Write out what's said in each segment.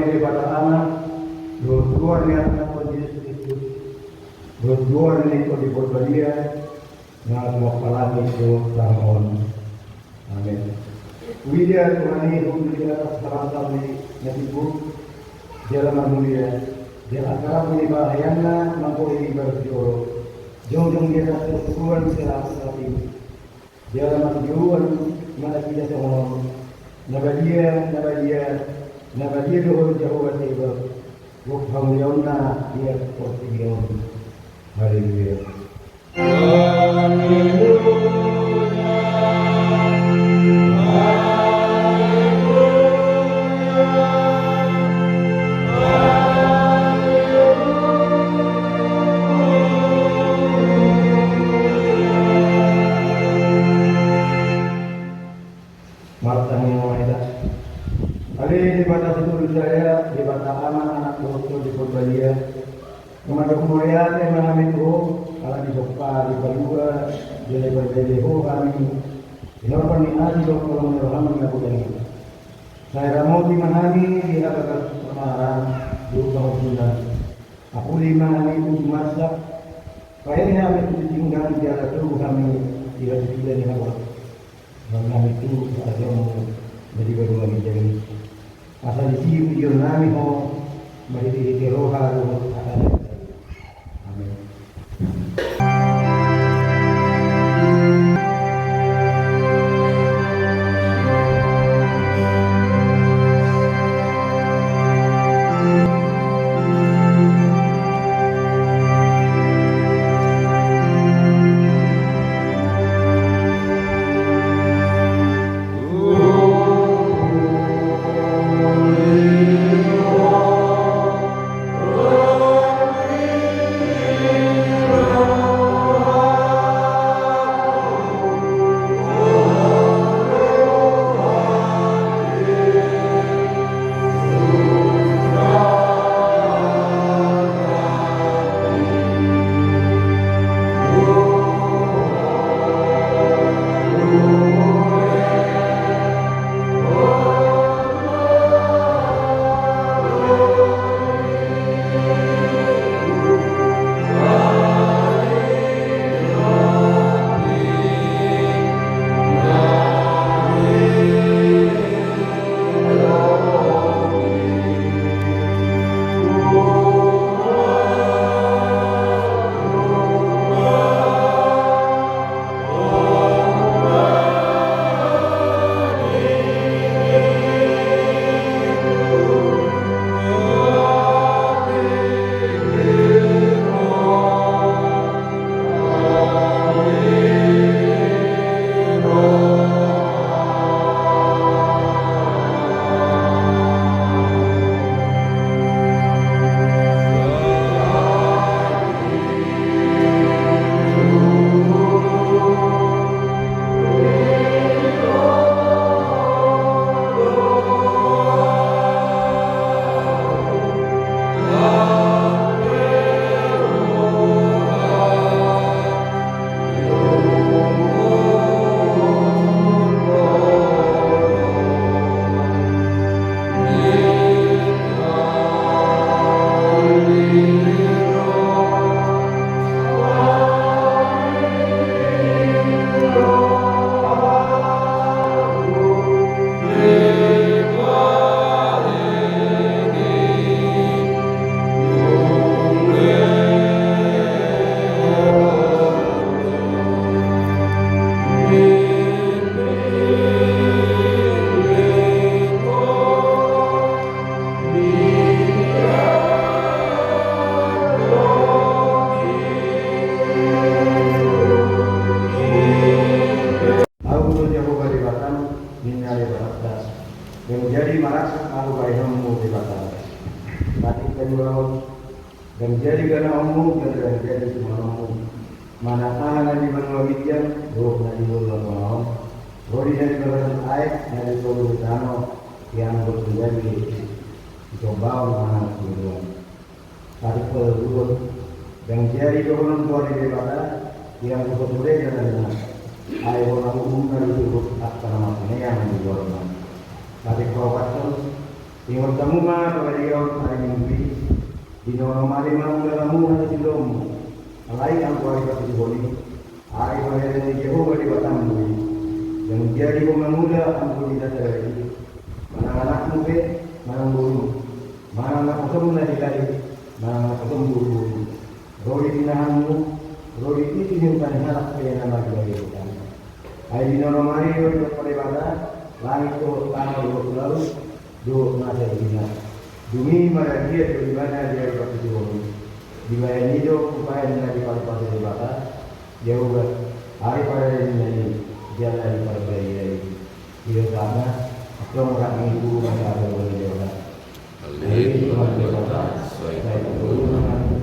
daripada anak, dua niat Tuhan Yesus Kristus, dua itu dibuat dia, nah semua kalami itu tahun. Amin. Widya Tuhan itu di atas terangkat di nasibu, jalan mulia, jalan kerap ini bahayana, mampu ini berjoro, jauh-jauh di atas kesukuan serah ini, jalan juruan mana kita semua, nabadia doa jauh tiba. Bukham yauna dia seperti yaun. Haleluya. Di batas itu saya, di batas anak-anak dosa di Purbalia, kepada kemuliaan yang mengalami itu, kalau di Sopa, di Palua, di Lebar-Lebar kami, di Norpan di Adi, di Kolong Roham, di Abu Dhabi. Saya mau dimahami di atas kemaran, di Utang Sudan. Aku dimahami itu dimasak, kayaknya kami itu ditinggal di atas itu kami tidak dipilih di Hawa. Kami itu ada yang jadi berdua di jalan. Asal isi video nami ho bagi di roha roh akan. Amin. dan jadikan umum dan jadi semua umum. Manakala di mana wijan, roh na di mana mau, roh di dari mana ayat, dari solo utano yang berjadi coba mana tujuan. Tarik perluan dan jadi orang tua di dewasa yang berbeda dengan ayat orang umum dari sudut atas nama yang di luar. Tarik kawatan Ingat kamu mah pagaliyaw ay mungbi. Dinomali man kamu na silom. Alay ang kuwari ka pagiboli. Ay pagaliyaw ni Jehovah di batang bui. Yang jadi pemangula ang buli na terjadi. Anak-anak mungbe, manang bulu. Manang nakasam na dikali. Manang nakasam bulu. Roli tinahanmu. Roli itu yung panihalak kaya na magiging. Ay dinomali yung pagpalibada. Langit ko tanah lalu. Do nada ina dumi maragia di mana dia berada di mana hidup upaya dari pada debata jauh hari pada ini dia dari pada dia sana atau orang itu masa ada boleh dia Tuhan berkata saya turunkan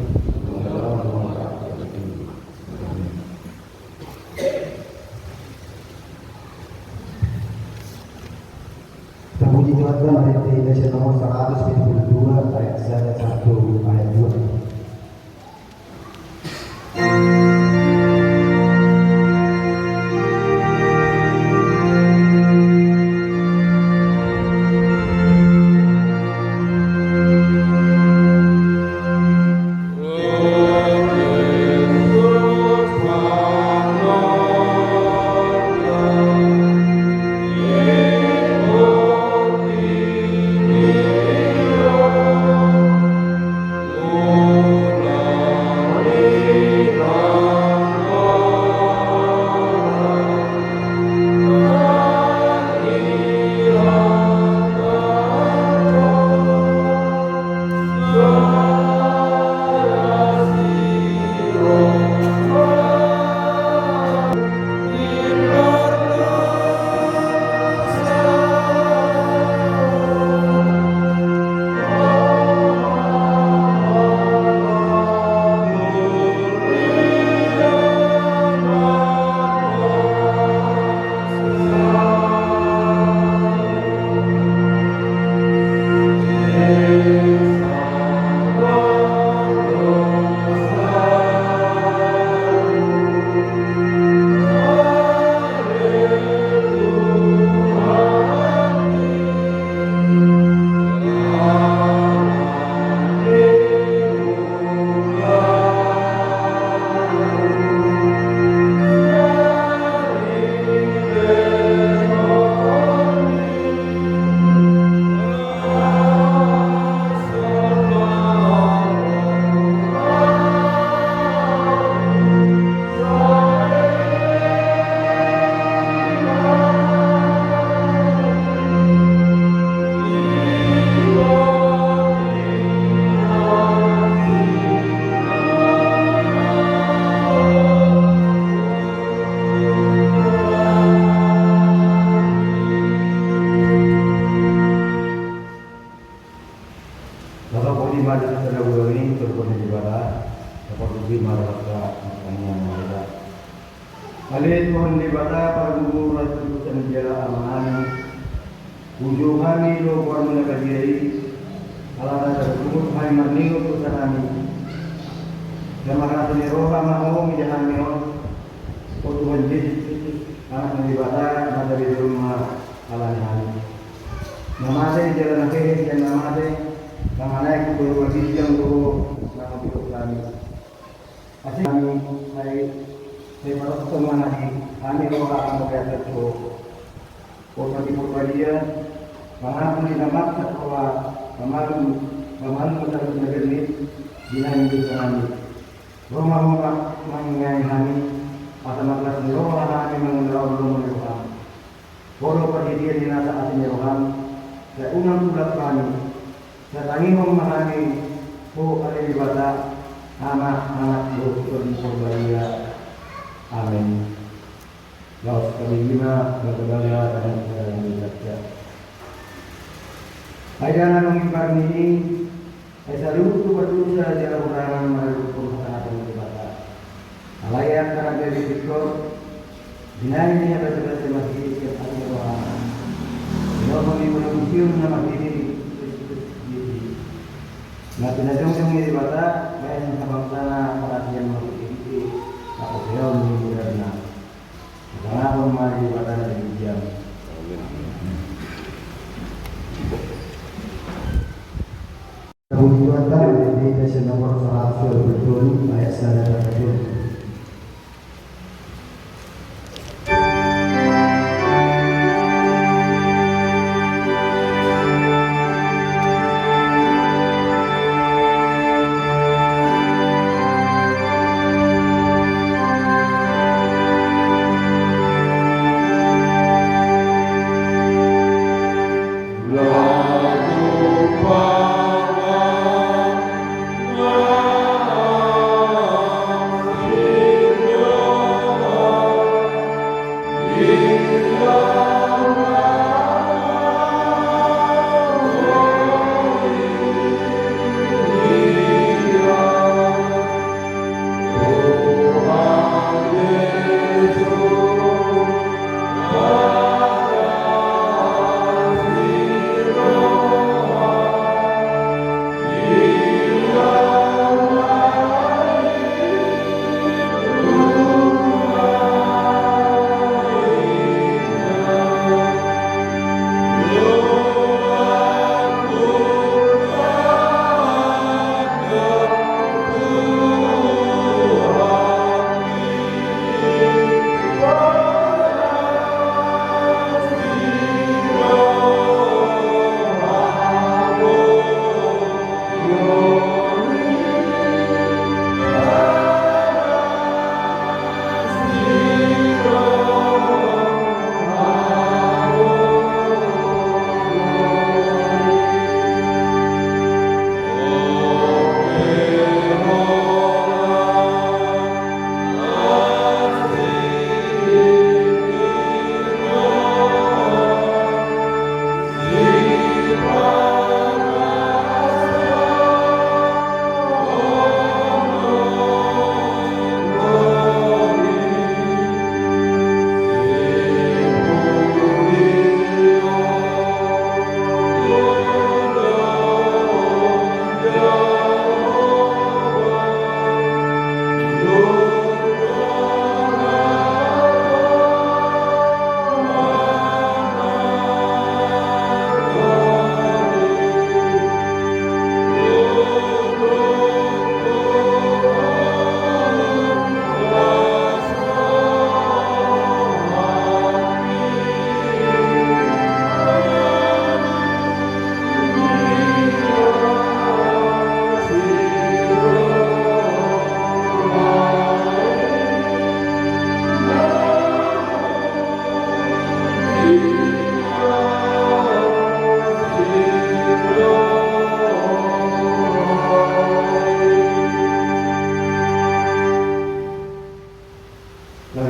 Puji Tuhan ayat Indonesia nomor 172 ayat 1 ayat 2. Alih Tuhan di bata para guru ratu dan jala amani ujuhani lo kuar menegadi ala ada guru hai marningo tu sanami jamaah ni roha mau mijahan meo o Tuhan Yesus anak di bata ada di rumah ala ni hali namade jalan ke dan namade namane ku guru wajib yang guru nama guru kami asih kami hai saya baru ketemu lagi, kami orang melihat itu, foto di dia, bahkan di nama sekolah, bahkan kita negeri di negeri kami, rumah mengenai kami, pasal kelas di rumah kami mengenal rumah foto dia di nasa aslinya Tuhan, saya unang bulat kami, saya tangi memahami, ada di batas anak-anak dokter di Surabaya. Amin. Laos kalima berkebaya dan berbaca. Ayana mengibar ini, saya selalu berdosa jalan orang menurut sangat berbaca. Alayan karena dari fikir, dinai ini ada sebelas masjid yang ada orang. Kalau mengibar museum nama ini, nah tinajong yang ini baca, bayan sabang sana perhatian masjid. Aku beliau mengucapkan karena mari pada hari jam. Kebutuhan di versi nomor 120 ayat 1.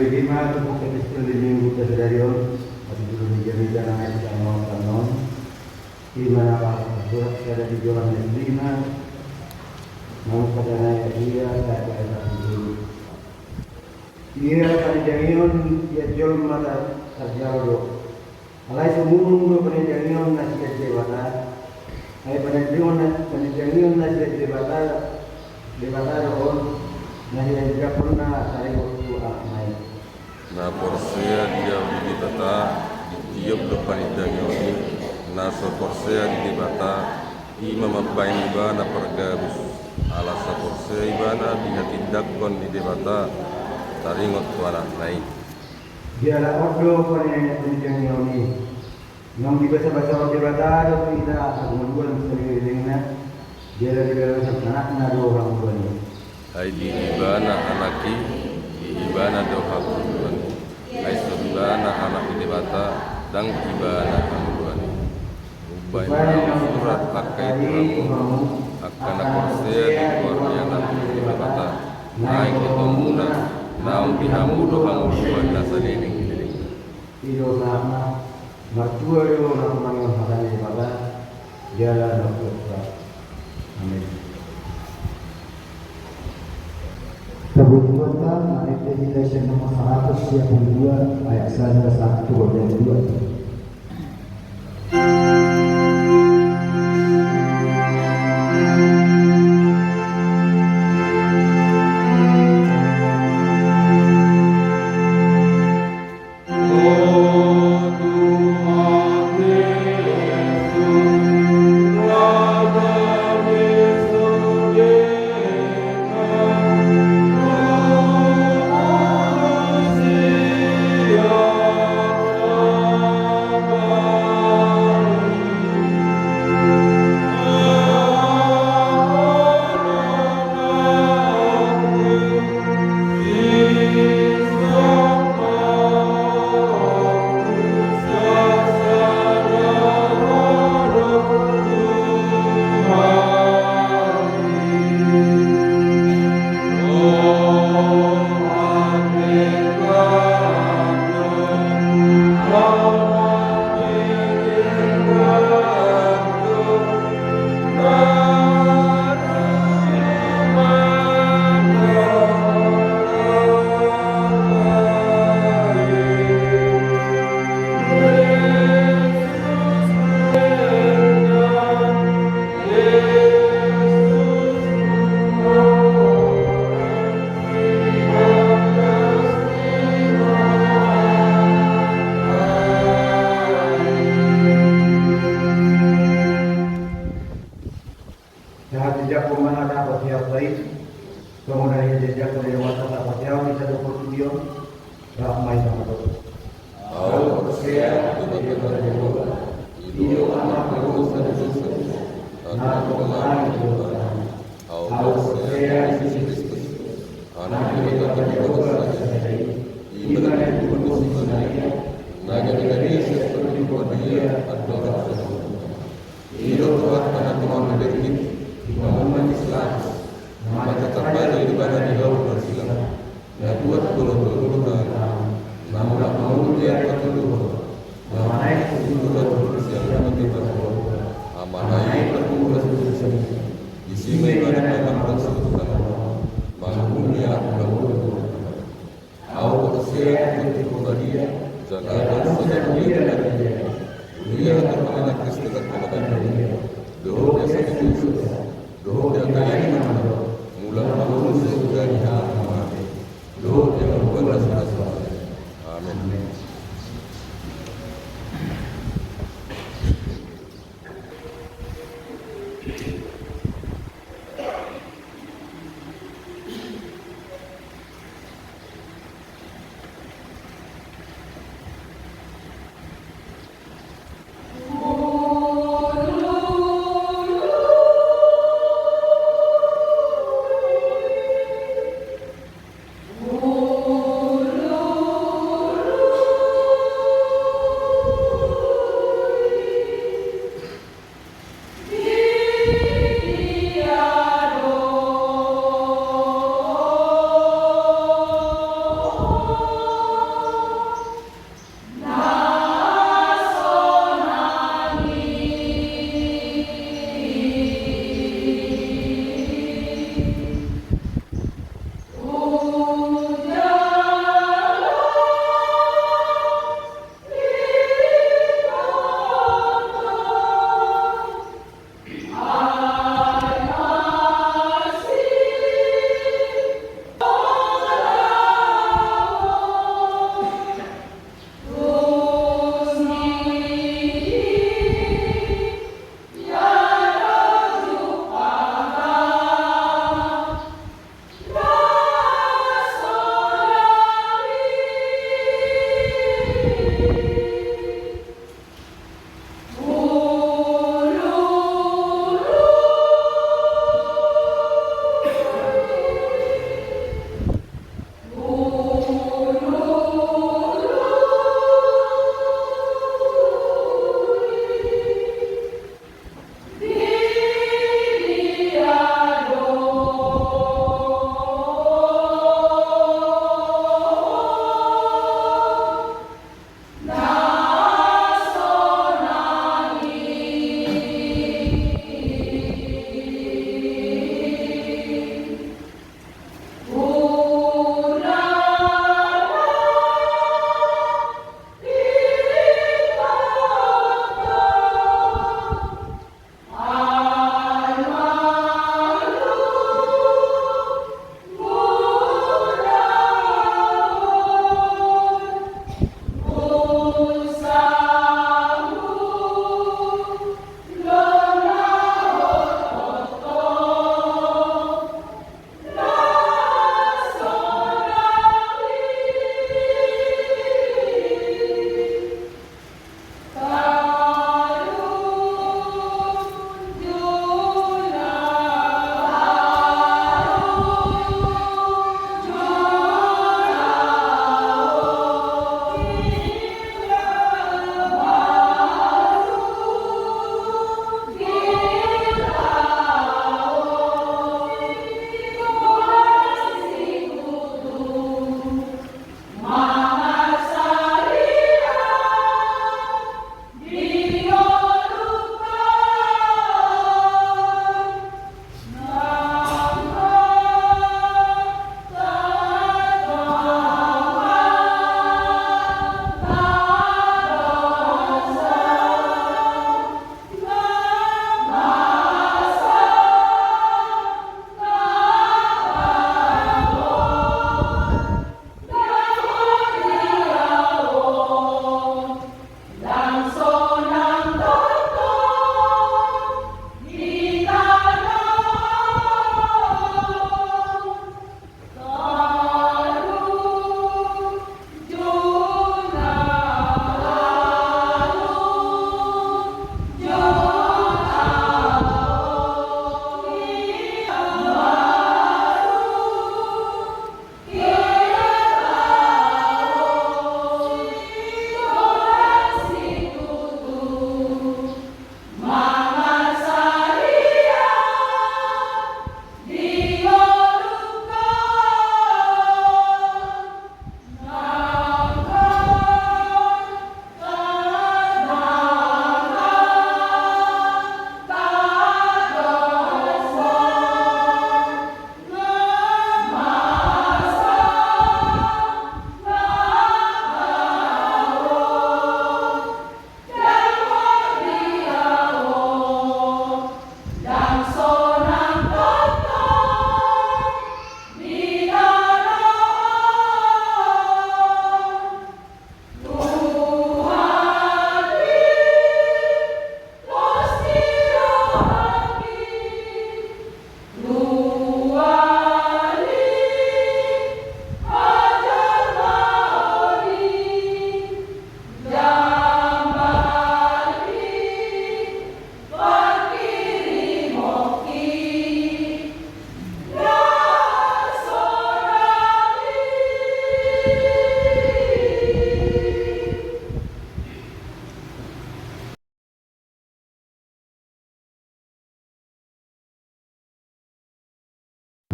Lima tepuk Kristus di minggu kesadaran masih belum menjadi jangan ayat non di mana surat ada di Yohanes 5 mau pada ayat dia saya ayat 7 dia pada jangion ya jol mata terjauh alai semua pada jangion nasihat dewata ay pada jangion nasihat dewata rohon nasihat juga pernah saya waktu naik. Na porsea dia di bata tiup depan idangoni na so porsea di bata ima mapain ibana pergabus ala sa porsea ibana dengan tindak kon di bata taringot tuana naik dia la ordo pada idangoni nang di bahasa di bata do kita kemudian selingna dia la di anak na do orang tuanya ai di ibana anaki di ibana do hakuan ai sebana anak di bata dan ibana hakuan ubayna surat akai turamu akan porsea di korniana di bata naik ketomuna naung dihamu do hamuan nasalini ilo sama mertua yo nak mangon hadane baba dia la dokter amin. Kebutuhan manifestation nomor 122 ayat 1 dan 2. Oh Tuhan Yesus, hosea kepada Yehova, hiyo anapokosa dosa, anapokanani Tuhan, au hosea Yesus Kristus, anapotoka Yehova saja, imani kukusimamia, na kanisa seperti dia atau hidup Tuhan karena Tuhan memberi umat Islam, maka terbaik ibadah di bawah bersilang. Ya buat dulu namun mau dia dulu, naik dulu siapa kita amanai berkumpul sendiri. Di sini ibadah dalam proses menghuni aku au saya untuk dia jangan saja dia dia terkena Kristus terkena doa dia Yesus doa dia kaya mula manusia sudah dihambat doa yang membuat rasa amin. Oh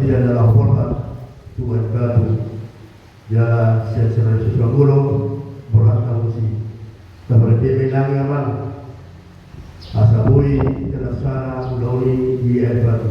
Kemudian adalah hormat Tuhan Katu ya siya-siya sa gulo berat kamusi seperti menangaman asabui terlaksana melalui IFR.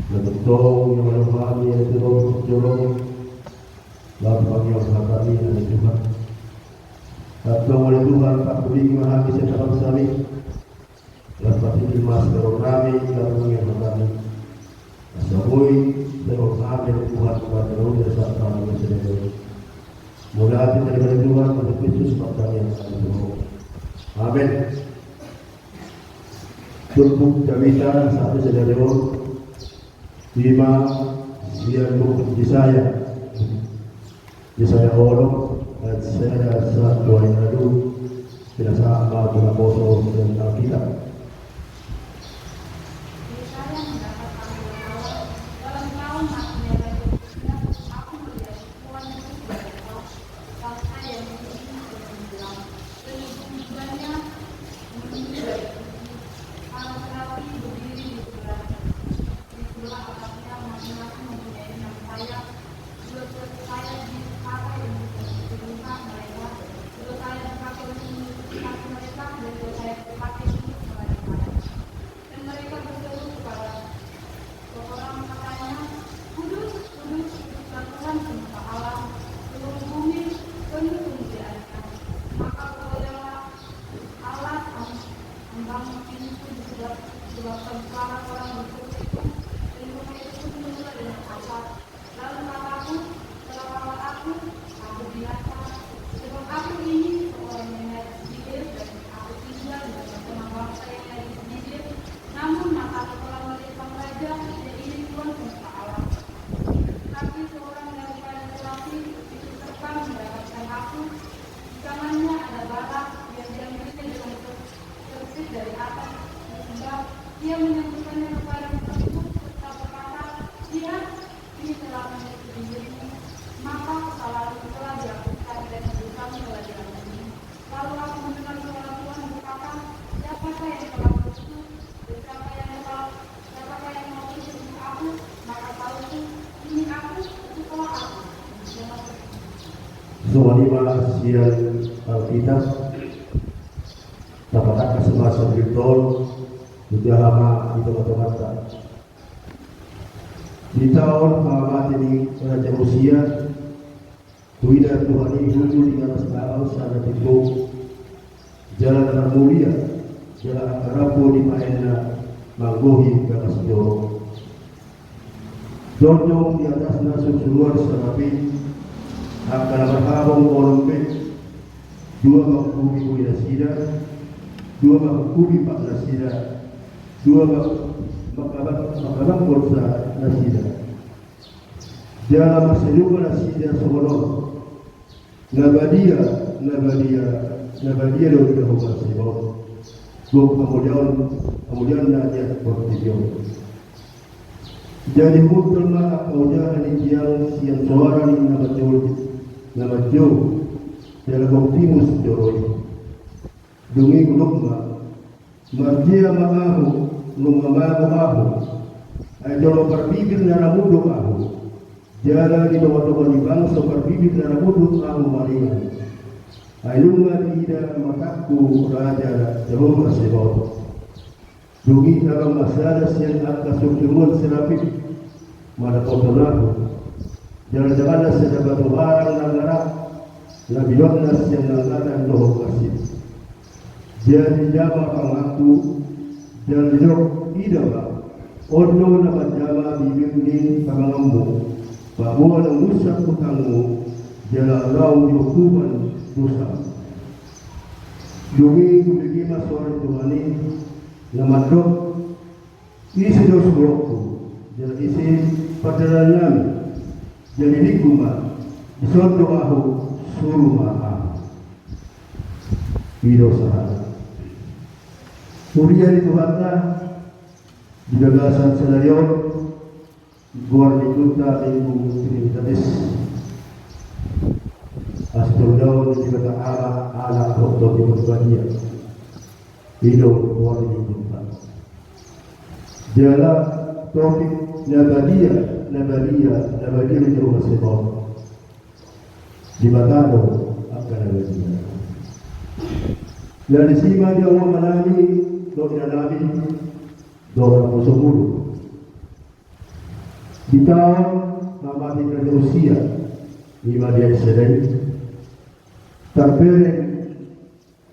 Nagtong yang maluhani at turong lahat Panginoon kami na Tuhan. At kung wala Tuhan, patuloy mahami sa takap sa amin. Lahat patuloy mas karong namin, karong kami. Asaboy, karong namin ang Tuhan, karong sa kami sa Diyos. Mula atin na naman Tuhan, at Kristus pagkami ang Tuhan. Amen. Tulpog kamitan sa atin sa Diyos. Lima, siya lupot Yesaya Olong at saya sa tuway na doon pinasama ito na poso ng Alkitab. Dia menyebutkannya kepada tersebut serta berkata, lihat, ini telah menyebut dirimu, maka kesalahan telah dihapuskan dan dosamu telah diampuni. Lalu aku mendengar suara Tuhan berkata, siapakah yang telah bersuci, dan siapakah yang mau untuk aku, maka tahuku, ini aku, itulah aku. Semua siang Alkitab dapat semasa betul sudah lama di tempat-tempat. Di tahun Muhammad ini Raja Rusia Tuhan Tuhan ini muncul di atas bawah sana itu jalan termulia jalan kerapu di Maena Manggohi ke atas Jorong Jorong di atas nasib seluar serapi akan berhabang kolombe dua makkubi kuih nasida dua makkubi pak nasida dua makabang kursa nasida dalam seluruh nasida sebelum nabadia lalu dah bersebut kemudian najat bertujuan jadi mutlak kemudian ini yang suara ini nama jauh dalam optimus joroi dungi kulukma marjia ma'ahu lumamago ahu ay jolo perbibir naramudo ahu jala di bawah di bangsa perbibir naramudo ahu malingan ay lunga tidak mataku raja Jehovah Sebaot dungi dalam masalah yang akan sukjumul serapit mada kotonahu jalan-jalan sedapat barang nangarak nabiyonas yang nangaran doh kasih jadi jama pangaku dan jok idama ondo na jama bibingin pangambu bahwa ang usap utangmu jala raw hukuman dosa dungi kubigima sore tuhani na madok isi dos blokku jala isi padaran namin jadi diguma isondo ahu suruh maaf hidup sahara Uriya di Tuhanna di gagasan senaryo guar di kunta ibu trinitatis astrodau di kata ala doktor di berbadia hidup guar di kunta jala topik nabadia di rumah sebab di Batado akan nabadia dan disima dia Allah menami doa Nabi doa musuh Di tahun mamati dari usia 5 dia sedang terbereng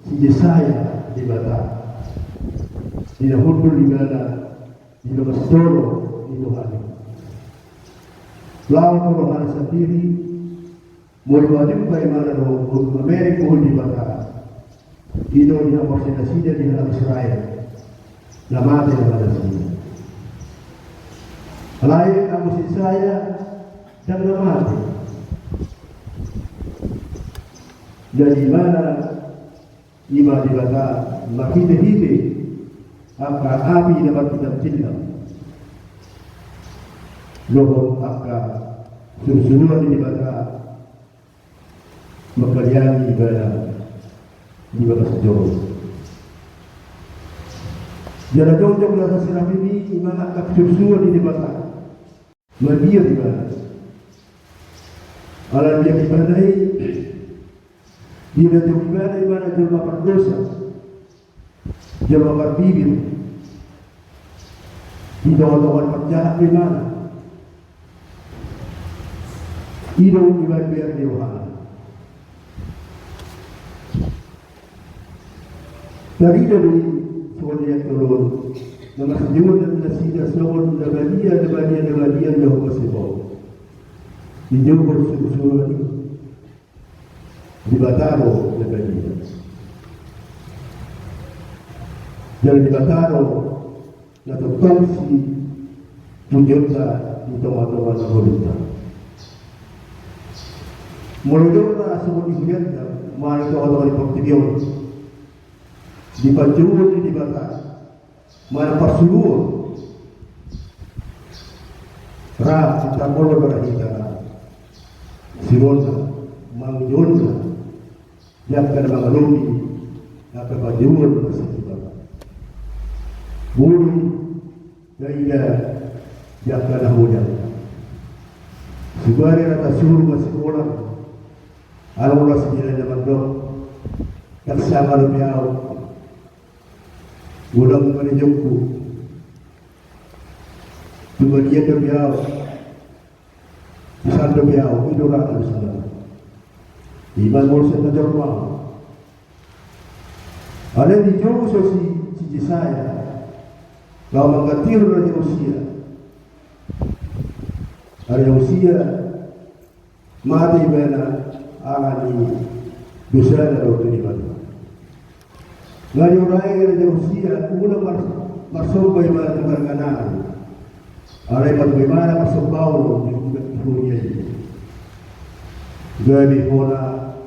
si Jesaya di Batam. Dinahulu di mana di luar Storo di Tuhan. Lawan Tuhan sendiri mulai wajib bagaimana untuk Amerika di Batam. Itu dia persentasenya di dalam Israel. Nama dia pada sini. Lain aku saya dan mati. Jadi mana iman di Batam makin hidup. Akka api dapat kita cinta. Lohon akka suruh-suruhan di Batam makalyani ibadah di Batam sejauh. Jala jauh-jauh dari serap ini iman akka suruh-suruhan di Batam. Dia di mana? Alam dia di mana? Dia di mana jemaah berdosa, jemaah berbibir, di dalam perjahat di mana? Hidung di mana biar diwahan. Dari semuanya turun. Nama sejauh dan nasidah sahun nabadiya jauh bersebut. Di jauh bersebut di Bataro nabadiya. Jadi di Bataro natutong si Pujota di teman-teman Naholita. Mulai semua dihuyatnya, mari teman-teman di Poktibion. Di Panjurun di Bataro. Mana persuruh Rah kita boleh berhita Sirona Mangjona yang kena mengalami apa Panjurun masih juga Bulu Gaya yang kena hujan Segari rata suruh masih orang Allah sendiri zaman dok yang sama lebih awal Ulang menunjukku Cuma dia terbiau Bisa terbiau Itu rata bersama Iman boleh terjauh mau Ada di jauh si saya Kalau mengatir dari usia Dari usia Mati bena Alani Dosa dan waktu di batu Ngayon raya dari usia una marsubay mana terganaan. Aray magbimana marsubao ng ihunya. Gani hona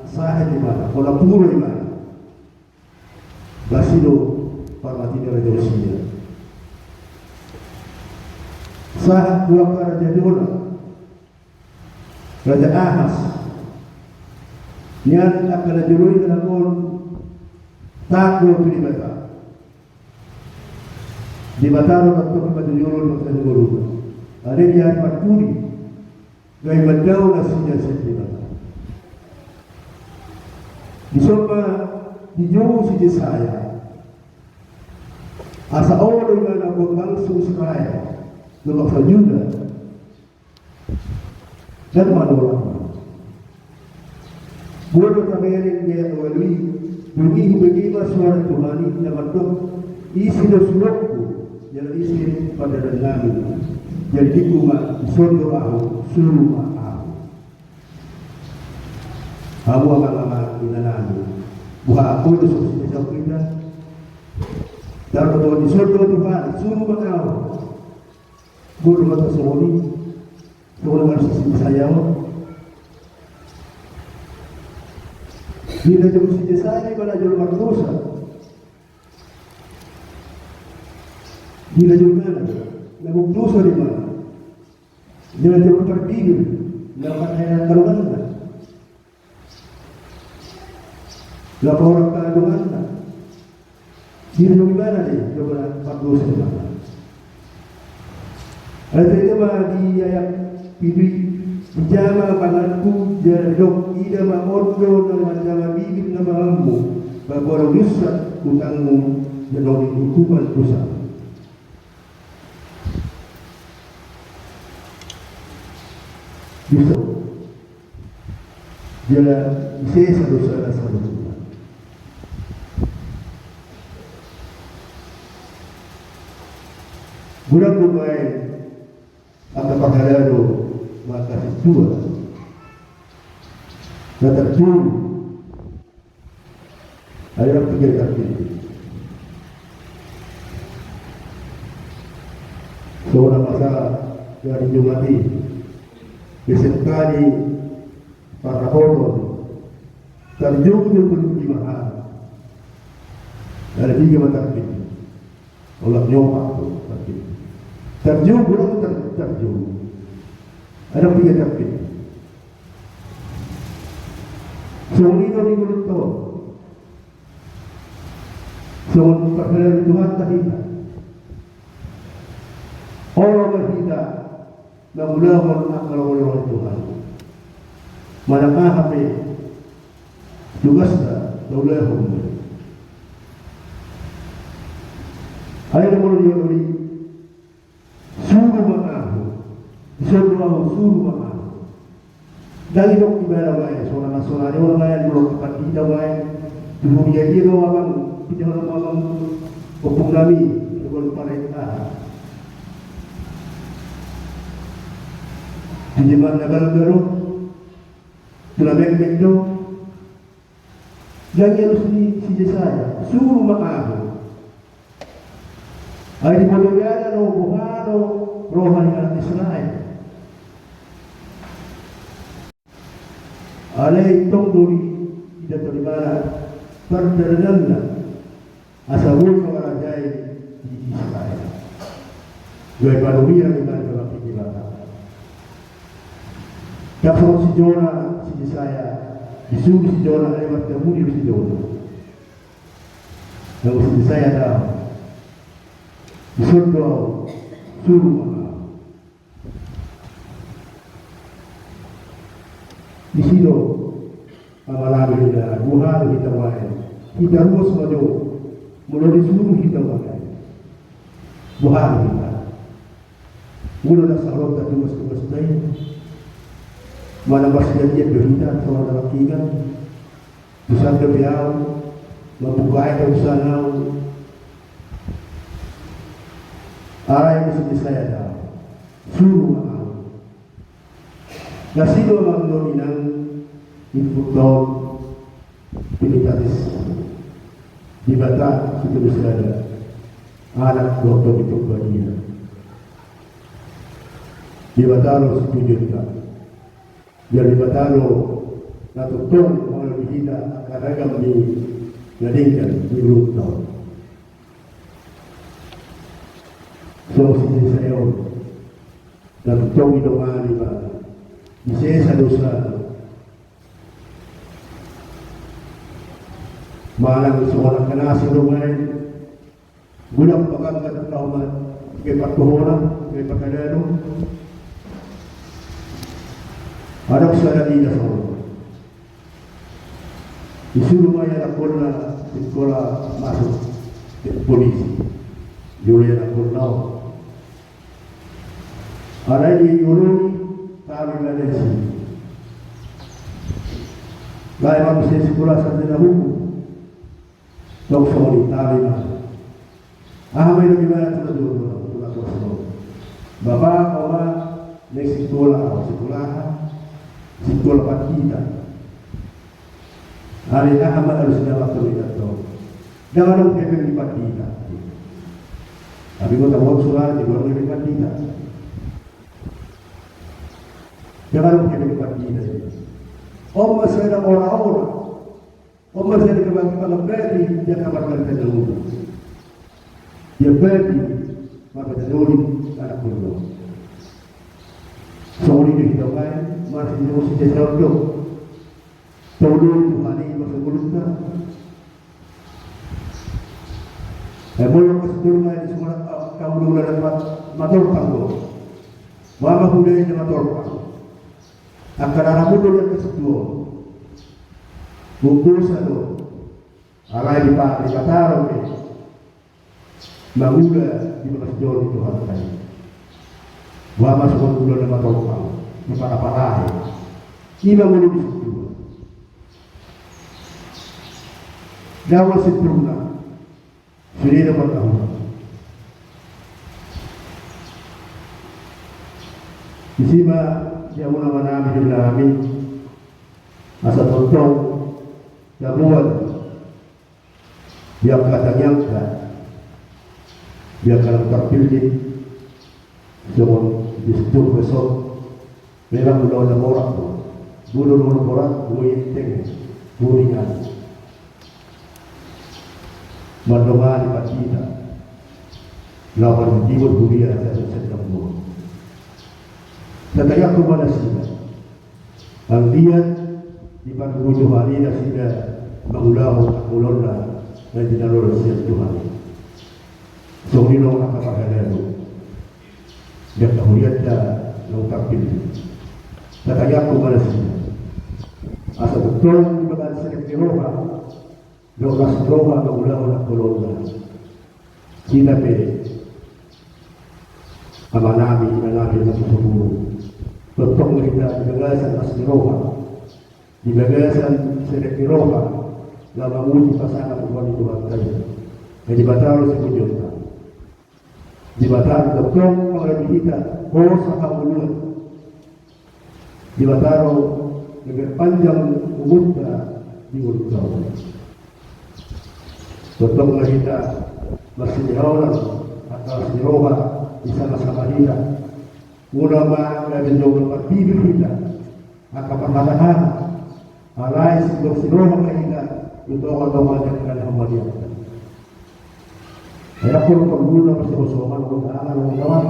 sahid mana, hona puro mana. Basido parmati dari usia. Sahid dua raja dona. Raja Ahas. Niyan akan najuluy kalakon takut di Batam. Di Batam waktu kemaduyurun waktu dulu. Ada dia paturi. Gaya mandau nasinya di Batam. Di sopa di jauh si saya. Asa orang yang nak bangsa Israel, lemak Juda dan Manora. Buat kami dia walui. Bunyi bagaimana suara Tuhan ini dapat isi dosaku yang isi pada dalam jadi kuma suruh aku kamu akan inanamu buah aku dosa dosa kita dan kalau disuruh Tuhan suruh kau guru kata semoni suruh harus saya Bila jauh si Jesaya pada jauh berdosa. Bila jauh mana? Namun dosa di mana? Bila jauh terpikir, dapat hayat kandungan. Dapat orang kandungan. Bila jauh mana ni? Jauh berdosa di mana? Ada itu di ayat pilih. Jama panganku jadok ida maordo na jama bibit na maambo baboro rusak utangmu jadok hukuman dosa Justru dia bisa dosa Tuhan. Budak bermain atau perkara itu maka dua dan terjun adalah kegiatan ini. Seorang masa yang dijumati besertani para korban terjun ke permukiman ada 3 mata ini. Allah nyoba tu terjun belum terjun ada 3 takbir. Seorang ini mulut tu seorang perkara Tuhan tadi orang berhita na mula oleh Tuhan. Manakah hape tugas na oleh Allah. Ayat mo niyo uli suruh mengaku, suruh mengaku. Dari dok ibadah baik, seorang nasional orang lain belum dapat kita baik. Dunia dia tu abang kita orang opung kami dengan mereka. Di mana baru tulang itu yang harus si saya suruh mengaku. Ay dimulugyan o buhano rohani anak Israel. Alay itong duri tidak terima perdagangan asawul mengarajai di Israel. Gaya panuhi ang iman dalam pikiran. Kapag si Jonah si Yesaya disuruh si Jonah lewat kemudian si Jonah. Lalu si Yesaya dah disuruh mengaku. Di sini amalami nila buhay kita wae. Kita ruos maju mula disuruh kita wae. Buhay kita. Mula na sa loob na tumas na yun. Malabas niya niya berita sa mga lakigan. Pusang gabiyaw. Mabugay ka usanaw. Aray mo sa Bisaya daw. Suruh mengaku. Nasilo ang nominang infutol pinitatis di bata itu bisa ada anak dokter itu bagian di bata lo setuju tak biar di bata lo natutur mengalami kita karena kami ngadingkan di lutut so sini saya natutur itu mani ba bisa dosa malang seorang kenasi rumah gulang pagkakat kauman kay pagkuhunan kay pagkadano anak sa nalina sa ulo isulo maya na kola sekolah masuk polisi yulia na kola aray di yuluni kami na desi lain manusia sekolah sa hukum Dok soli tali mas. Ahamay na gimana tulad tulad. Bapa mama nek sekolah kita. Hari Ahmad harus dapat terlihat tu. Jangan lupa di kita. Tapi kita buat surat di luar kita. Jangan lupa di kita. Om masih ada orang-orang. Orang saya dikembangkan beri dia kabarkan terdahulu. Dia beri maka terdahulu anak berdua. Soalnya dia hidup lain masih di musim jasa hidup. Terdahulu Tuhan ini masuk kulitnya. Boleh masuk turun lain semua kamu dulu dapat motor panggo. Mama budaya dengan motor panggo. Akan anak muda yang kesedua. Bungkus itu, alai di Pataro ke, maguda di Mas Jol itu harusnya. Wah masuk maguda nama topang, para kila menulis dua dawa sitruna sudah bertahun isima yang mana di dalam asa tontong dabuan yang katanya dia kalau terpilih semua disebut besok memang udah orang tuh bulu orang buinteng buringan mandongan patita lawan timur buria satu setengah katanya aku mana sih ang dia di panggung Tuhan ini sudah mengulang dan tidak lulus Tuhan so ini lo nak pakai itu dia kemudian dah lengkap itu katanya aku mana sih asal betul di bagian sedikit roha lokas roha mengulang kita pe amanami mengambil satu sepuluh betul kita di bagasan asli roha di bagasan sedikit roha lama muji pasangan Tuhan itu bantai jadi batal sekujurnya di batal betul mengalami kita kosa kamulan di batal dengan panjang umurnya di urut betul kita masih dirawat atau dirawat di sama-sama kita ulama dan jauh bibir kita akan perlahan alai sebelum kita itu orang yang hamba dia. Saya pun perlu bersama-sama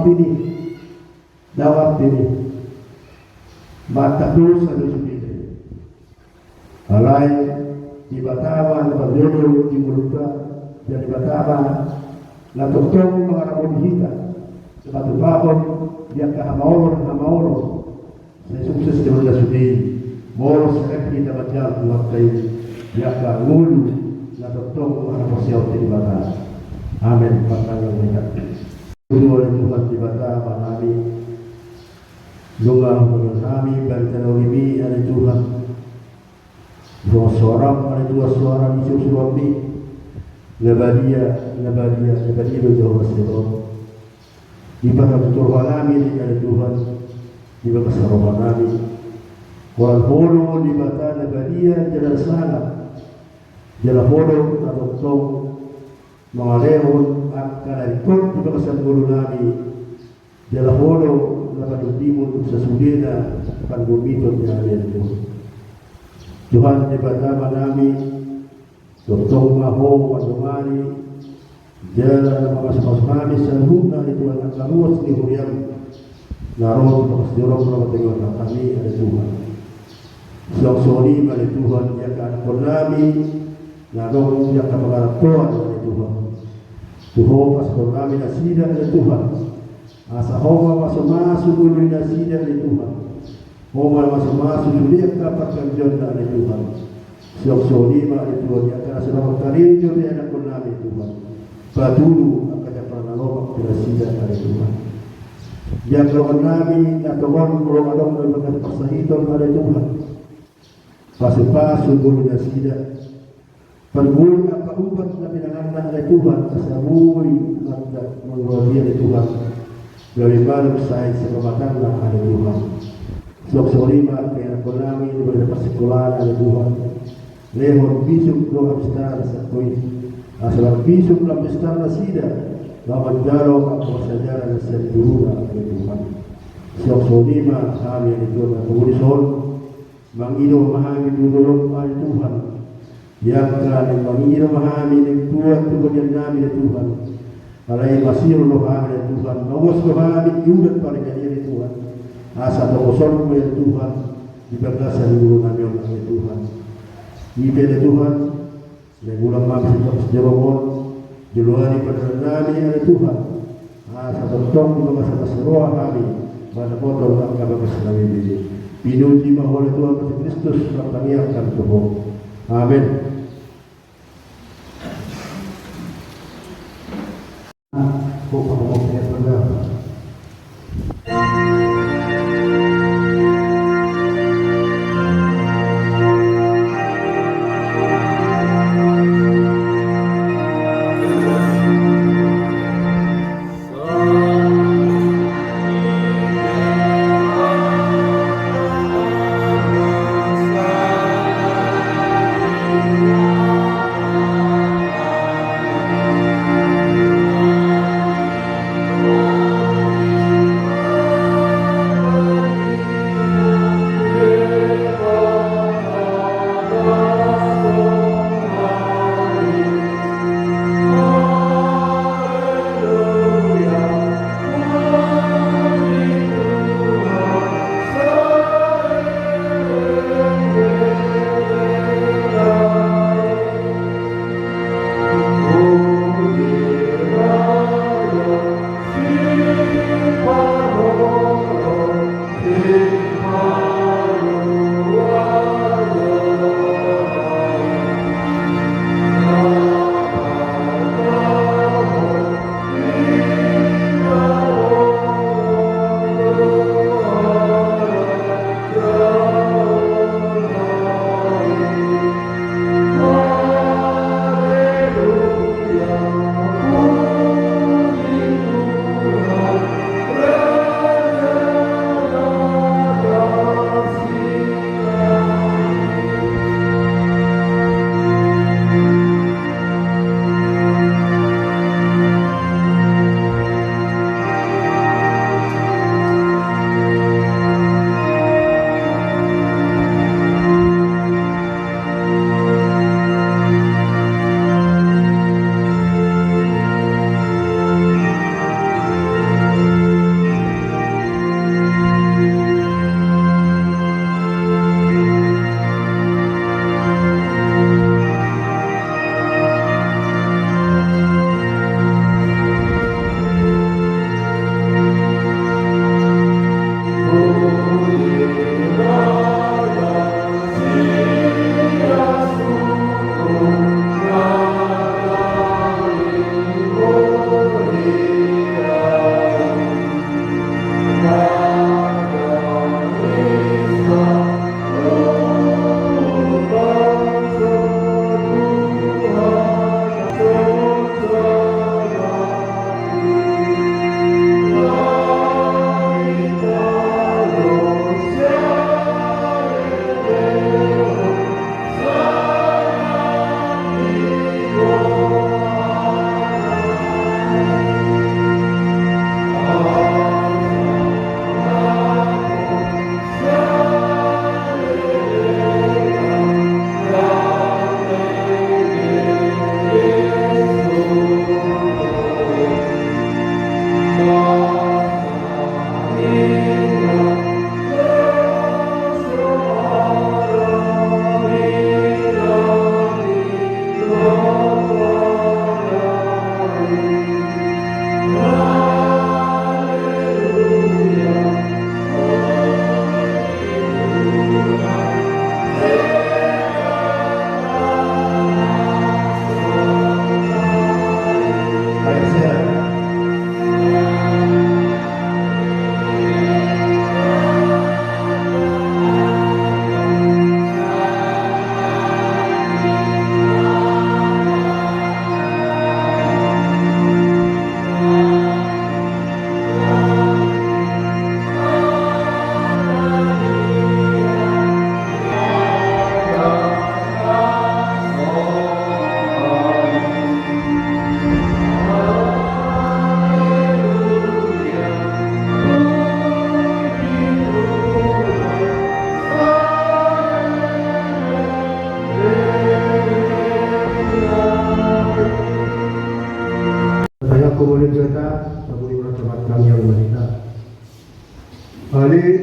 dengan dawat ini mata terus ada sendiri. Alai di Batawan berdiri di Muluka dan di Batawan la totong mengarahkan kita sebab babon dia ke hamaulun saya sukses dengan sendiri. Mau selek kita baca waktu dia ke ngulu la totong mengarahkan siapa di Batawan. Amin. Patang yang banyak. Dua Tuhan di Batawan Nabi. Lunga mengenami berkenalimi ada Tuhan. Dua suara isu suami. Nabadia berjauh masih. Ibadah betul walami ada Tuhan. Ibadah sarwa Nabi. Wal hulu di Batawan Nabadia jalan salah. Jalan hulu atau tong mengalehun akan ikut di bangsa bulu Nabi jalan holo lapan timur sesudena akan bumito nyari itu Tuhan di Batawan Nabi totong maho wadumari jalan mas Nabi sehuna itu akan luas di huriam naron pas jorong lawan tengok kami ada Tuhan sori pada Tuhan yang akan Nabi naron yang akan mengarahkan Tuhan Tuhan pas kami nasida dari Tuhan asa homa masuk ulu nasida dari Tuhan homa masuk sudah kapal janda dari Tuhan siap solima dari Tuhan yang akan selamat kali jodoh anak kami Tuhan badulu akan dapat nolok nasida dari Tuhan yang kalau kami atau orang dengan persahitan dari Tuhan pas ulu nasida Perbuih apa ubat na pinanganak ng Tuhan kasabuhi at mengwadiya ng Tuhan gawin balog sa kamatan ng Tuhan Soksolima kaya ako namin iba na pasikulaan ng Tuhan Lehon bisog lo abistar sa kuy Asalang bisog lo abistar na sida Laman daro ang masadyara na sa duruna ng Tuhan Soksolima kami ang ito na pagulison Mangino mahami dulong ang Tuhan yang kami mengira memahami dan kuat kemudian nabi Tuhan alai masir lo kami Tuhan awas lo kami juga pada jadi Tuhan asa tokosol ya Tuhan di bagasan guru nabi oleh Tuhan ide Tuhan dan ulang maaf kita sejarahon di luar pada nabi oleh Tuhan asa tokong di bagasan seroa kami pada foto tak kabar nabi ini pinuji bahwa Tuhan Kristus kami akan Tuhan amin. Kau mau berapa?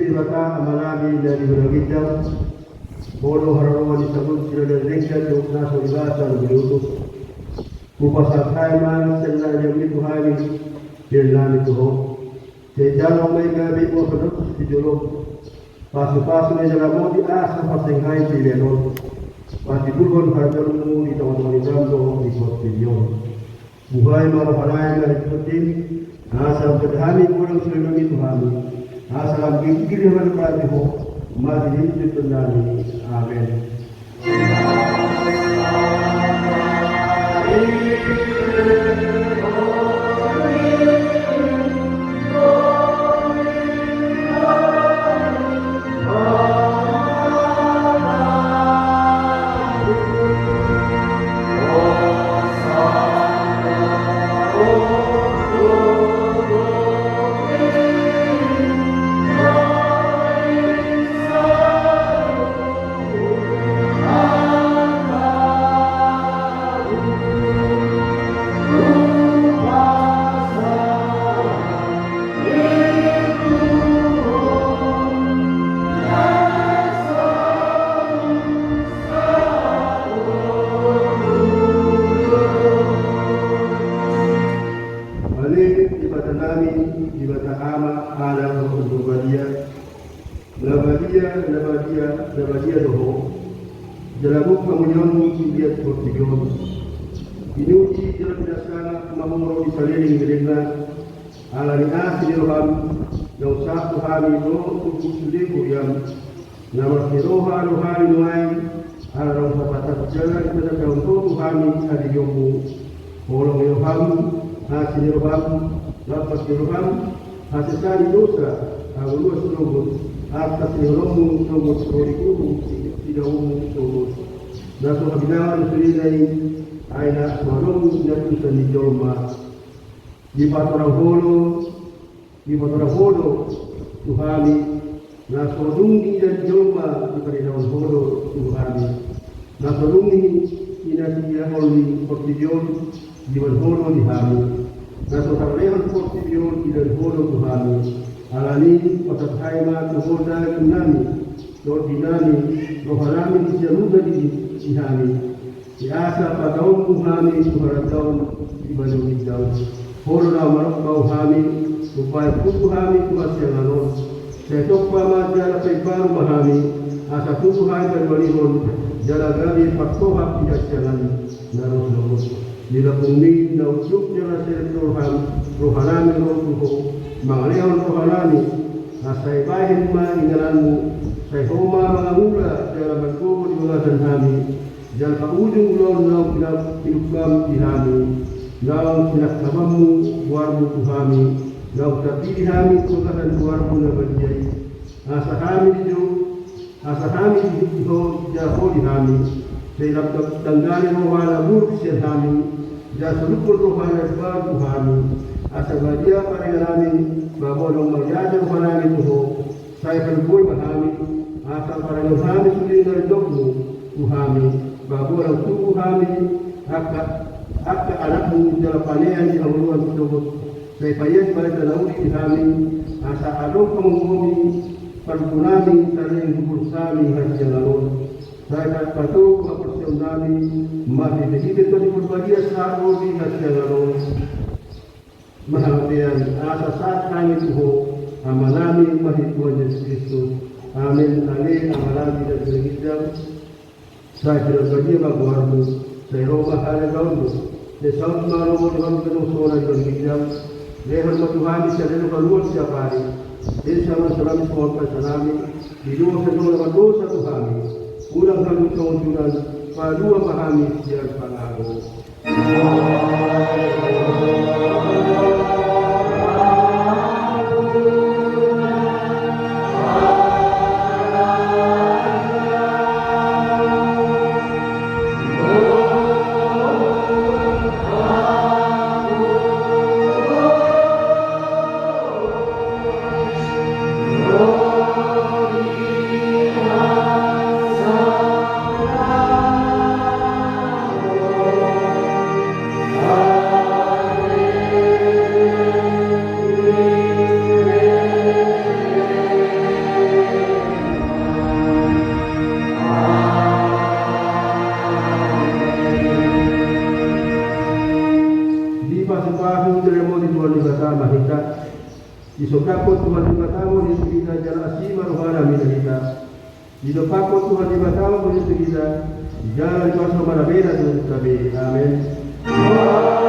Dibata amalagi dari beragam bodoh harawan disebut tidak ada ringkat untuk naso dibasan diutus kupasal kaiman senang yang itu hari biarlah itu ho sejauh mereka bimu penduduk di julung pasu-pasu yang jaga mau di asal pasang hai pilihan pasti turun hargamu di teman-teman Islam di kota video buhay marah-marah dari penting asal kedahani kurang selama itu hari Asal gigi dengan perhatian mati itu tendani. Amin. Nabadia doho jalamu pamunyamu lihat portigon inuji jalan dasana mamuro di saliling gerena ala ni asirham yang satu hari do untuk sudah kuriam nama siroha rohani nuai ala rong sapatat jalan pada kaum rohani adi yomu bolong yoham asirham lapas yoham asisani dosa awalus robot atas nilaimu sumut kuriku tidak umum sumut. Naso kabilangan sulinai aina suarum jatuh seni joma di patorang holo Tuhani naso dungi dan joma di paridawan holo Tuhani naso dungi inasiya holi portijon di holo di hami naso tarlehan portijon di holo Tuhani alani otak haima kehoda kunami dinami rohanami dijaluga di hami di asa padaun kuhami suharataun di baju hijau holo marok kau hami supaya kuku hami kuas yang anon setok pama jala pebaru mahami asa kuku hai dan walihon jala gabi pakoha tidak jalan naros lomos bila bumi na ujuk jala serektor ham rohanami rotuho Mangaleon rohanani asai bahin ma ingalanmu sai homa mangula dalam berkubu di belasan kami jal ujung lon nau pinukam di hami nau sinak kabamu warmu tuhami nau tapi hami kukasan warmu nabajai asa kami di jaho di hami sai laptop tanggali rohana buruk sian hami jal selupur rohana sebar tuhami asa badia paringalami babodong marjada rohanami tuho saya kalbui mahami asa paringalami suling dari dokmu tuhami babodong tuhu hami akka anakmu jala panean di awluan tuho Saya payah pada laut di kami, asa adong kemungkumi, pergunami saling hubur kami hasil laut. Saya patuh kepercayaan kami, mati begitu di berbagai saat di hasil laut. Mahampian asa saat kami tuho, amalami mahit Tuhan Yesus Kristus. Amin. Amin. Amalami dan berhijab. Saya tidak berdia baguarmu, saya roba hari gaunmu. Saya saut malu dengan penuh suara dan berhijab. Leher Tuhan saya dari keluar setiap hari. Desa selami semua kesanami. Di dua kedua dosa Tuhan. Ulang kami kemunculan. Padua pahami siar pangago. Isokapot Tuhan Ibatamu di kita jalan asima rohana minahita. Isokapot Tuhan Ibatamu di kita jalan kuasa marabena Tuhan kami. Amin. Amin.